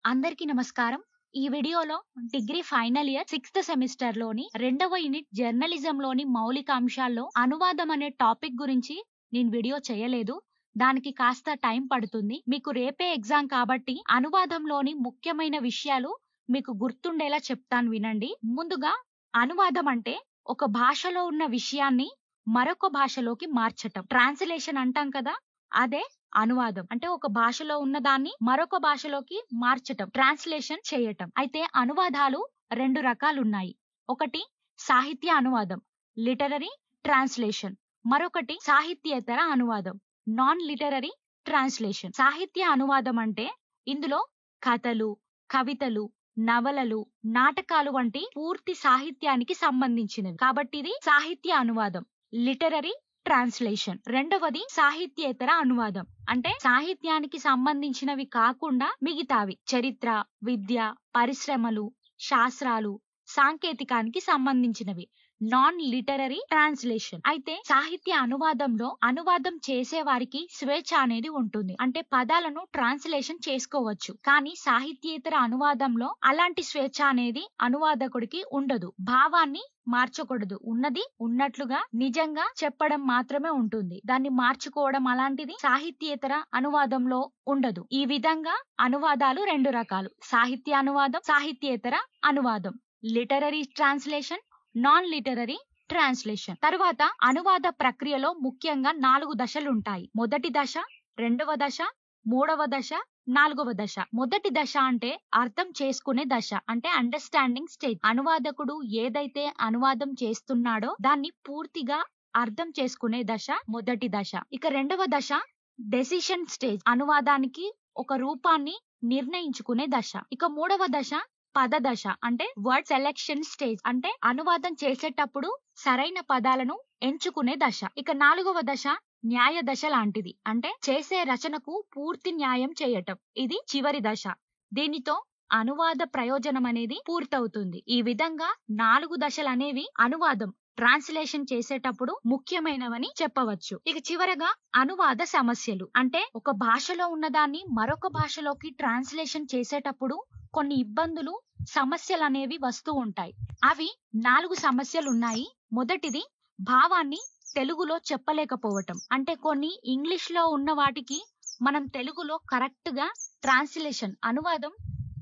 అందరికీ నమస్కారం. ఈ వీడియోలో డిగ్రీ ఫైనల్ ఇయర్ 6th సెమిస్టర్‌లోని రెండవ యూనిట్ జర్నలిజంలోని మౌలిక అంశాల్లో అనువాదం అనే టాపిక్ గురించి నేను వీడియో చేయలేదు. దానికి కాస్త టైం పడుతుంది. మీకు రేపే ఎగ్జామ్ కాబట్టి అనువాదంలోని ముఖ్యమైన విషయాలు మీకు గుర్తుండేలా చెప్తాను వినండి. ముందుగా అనువాదం అంటే ఒక భాషలో ఉన్న విషయాన్ని మరొక భాషలోకి మార్చటం. ట్రాన్స్‌లేషన్ అంటాం కదా! అదే అనువాదం. అంటే ఒక భాషలో ఉన్నదాన్ని మరొక భాషలోకి మార్చటం, ట్రాన్స్‌లేషన్ చేయటం. అయితే అనువాదాలు 2 రకాలున్నాయి. ఒకటి సాహిత్య అనువాదం, లిటరరీ ట్రాన్స్‌లేషన్. మరొకటి సాహిత్యేతర అనువాదం, నాన్ లిటరరీ ట్రాన్స్‌లేషన్. సాహిత్య అనువాదం అంటే ఇందులో కథలు, కవితలు, నవలలు, నాటకాలు వంటి పూర్తి సాహిత్యానికి సంబంధించినవి. కాబట్టి ఇది సాహిత్య అనువాదం. Literary translation. రెండవది సాహిత్యేతర అనువాదం. అంటే సాహిత్యానికి సంబంధించినవి కాకుండా మిగతావి చరిత్ర, విద్య, పరిశ్రమలు, శాస్త్రాలు, సాంకేతికానికి సంబంధించినవి. Non literary translation. అయితే సాహిత్య అనువాదంలో అనువాదం చేసేవారికి స్వేచ్ఛ అనేది ఉంటుంది. అంటే పదాలను ట్రాన్స్‌లేషన్ చేసుకోవచ్చు. కానీ సాహిత్యేతర అనువాదంలో అలాంటి స్వేచ్ఛ అనేది అనువాదకుడికి ఉండదు. భావాన్ని మార్చకూడదు. ఉన్నది ఉన్నట్లుగా నిజంగా చెప్పడం మాత్రమే ఉంటుంది. దాన్ని మార్చుకోవడం అలాంటిది సాహిత్యేతర అనువాదంలో ఉండదు. ఈ విధంగా అనువాదాలు 2 రకాలు. సాహిత్య అనువాదం, సాహిత్యేతర అనువాదం. Literary translation, non literary translation. తర్వాత అనువాద ప్రక్రియలో ముఖ్యంగా 4 దశలుంటాయి. మొదటి దశ, రెండవ దశ, మూడవ దశ, 4వ దశ. మొదటి దశ అంటే అర్థం చేసుకునే దశ. అంటే అండర్‌స్టాండింగ్ స్టేజ్. అనువాదకుడు ఏదైతే అనువాదం చేస్తున్నాడో దాన్ని పూర్తిగా అర్థం చేసుకునే దశ మొదటి దశ. ఇక రెండవ దశ డెసిషన్ స్టేజ్. అనువాదానికి ఒక రూపాన్ని నిర్ణయించుకునే దశ. ఇక మూడవ దశ పద దశ. అంటే వర్డ్ సెలెక్షన్ స్టేజ్. అంటే అనువాదం చేసేటప్పుడు సరైన పదాలను ఎంచుకునే దశ. ఇక 4వ దశ న్యాయ దశ లాంటిది. అంటే చేసే రచనకు పూర్తి న్యాయం చేయటం. ఇది చివరి దశ. దీనితో అనువాద ప్రయోజనం అనేది పూర్తవుతుంది. ఈ విధంగా 4 దశలనేవి అనువాదం ట్రాన్స్‌లేషన్ చేసేటప్పుడు ముఖ్యమైనవని చెప్పవచ్చు. ఇక చివరగా అనువాద సమస్యలు. అంటే ఒక భాషలో ఉన్నదాన్ని మరొక భాషలోకి ట్రాన్స్‌లేషన్ చేసేటప్పుడు కొన్ని ఇబ్బందులు, సమస్యలనేవి వస్తూ ఉంటాయి. అవి 4 సమస్యలున్నాయి. మొదటిది భావాన్ని తెలుగులో చెప్పలేకపోవటం. అంటే కొన్ని ఇంగ్లీష్‌లో ఉన్న వాటికి మనం తెలుగులో కరెక్ట్‌గా ట్రాన్స్‌లేషన్ అనువాదం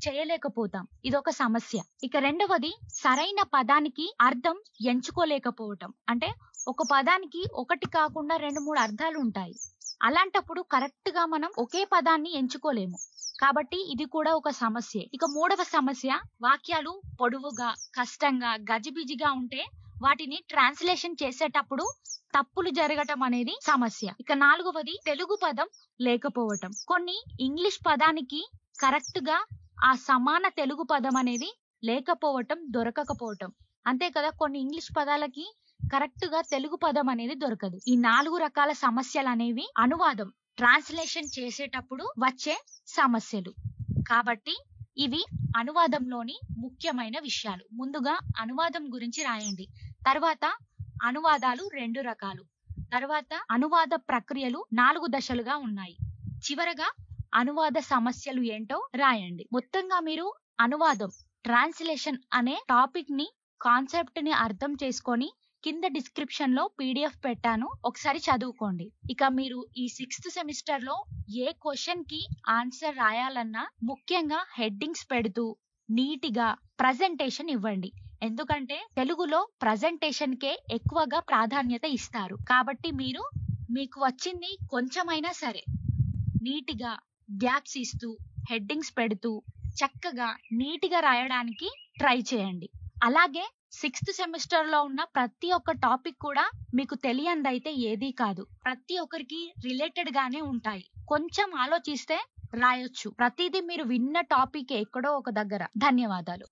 చేయలేకపోతాం. ఇదొక సమస్య. ఇక రెండవది సరైన పదానికి అర్థం ఎంచుకోలేకపోవటం. అంటే ఒక పదానికి ఒకటి కాకుండా 2, 3 అర్థాలు ఉంటాయి. అలాంటప్పుడు కరెక్ట్‌గా మనం ఒకే పదాన్ని ఎంచుకోలేము. కాబట్టి ఇది కూడా ఒక సమస్యే. ఇక మూడవ సమస్య వాక్యాలు పొడవుగా, కష్టంగా, గజిబిజిగా ఉంటే వాటిని ట్రాన్స్‌లేషన్ చేసేటప్పుడు తప్పులు జరగటం అనేది సమస్య. ఇక 4వది తెలుగు పదం లేకపోవటం. కొన్ని ఇంగ్లీష్ పదానికి కరెక్ట్‌గా ఆ సమాన తెలుగు పదం అనేది లేకపోవటం, దొరకకపోవటం. అంతే కదా, కొన్ని ఇంగ్లీష్ పదాలకి కరెక్ట్‌గా తెలుగు పదం అనేది దొరకదు. ఈ 4 రకాల సమస్యలనేవి అనువాదం ట్రాన్స్‌లేషన్ చేసేటప్పుడు వచ్చే సమస్యలు. కాబట్టి ఇవి అనువాదంలోని ముఖ్యమైన విషయాలు. ముందుగా అనువాదం గురించి రాయండి. తర్వాత అనువాదాలు 2 రకాలు. తర్వాత అనువాద ప్రక్రియలు 4 దశలుగా ఉన్నాయి. చివరగా అనువాద సమస్యలు ఏంటో రాయండి. మొత్తంగా మీరు అనువాదం ట్రాన్స్‌లేషన్ అనే టాపిక్ ని, కాన్సెప్ట్ ని అర్థం చేసుకొని కింద డిస్క్రిప్షన్ లో పీడిఎఫ్ పెట్టాను. ఒకసారి చదువుకోండి. ఇక మీరు ఈ 6th సెమిస్టర్ లో ఏ క్వశ్చన్ కి ఆన్సర్ రాయాలన్నా ముఖ్యంగా హెడ్డింగ్స్ పెడుతూ నీటిగా ప్రజెంటేషన్ ఇవ్వండి. ఎందుకంటే తెలుగులో ప్రజెంటేషన్ కే ఎక్కువగా ప్రాధాన్యత ఇస్తారు. కాబట్టి మీరు మీకు వచ్చింది కొంచెమైనా సరే నీటిగా గ్యాప్స్ ఇస్తూ, హెడ్డింగ్స్ పెడుతూ చక్కగా నీటిగా రాయడానికి ట్రై చేయండి. అలాగే 6th సెమిస్టర్ లో ఉన్న ప్రతి ఒక్క టాపిక్ కూడా మీకు తెలియందైతే ఏదీ కాదు. ప్రతి ఒక్కరికి రిలేటెడ్ గానే ఉంటాయి. కొంచెం ఆలోచిస్తే రాయొచ్చు. ప్రతిదీ మీరు విన్న టాపిక్ ఎక్కడో ఒక దగ్గర. ధన్యవాదాలు.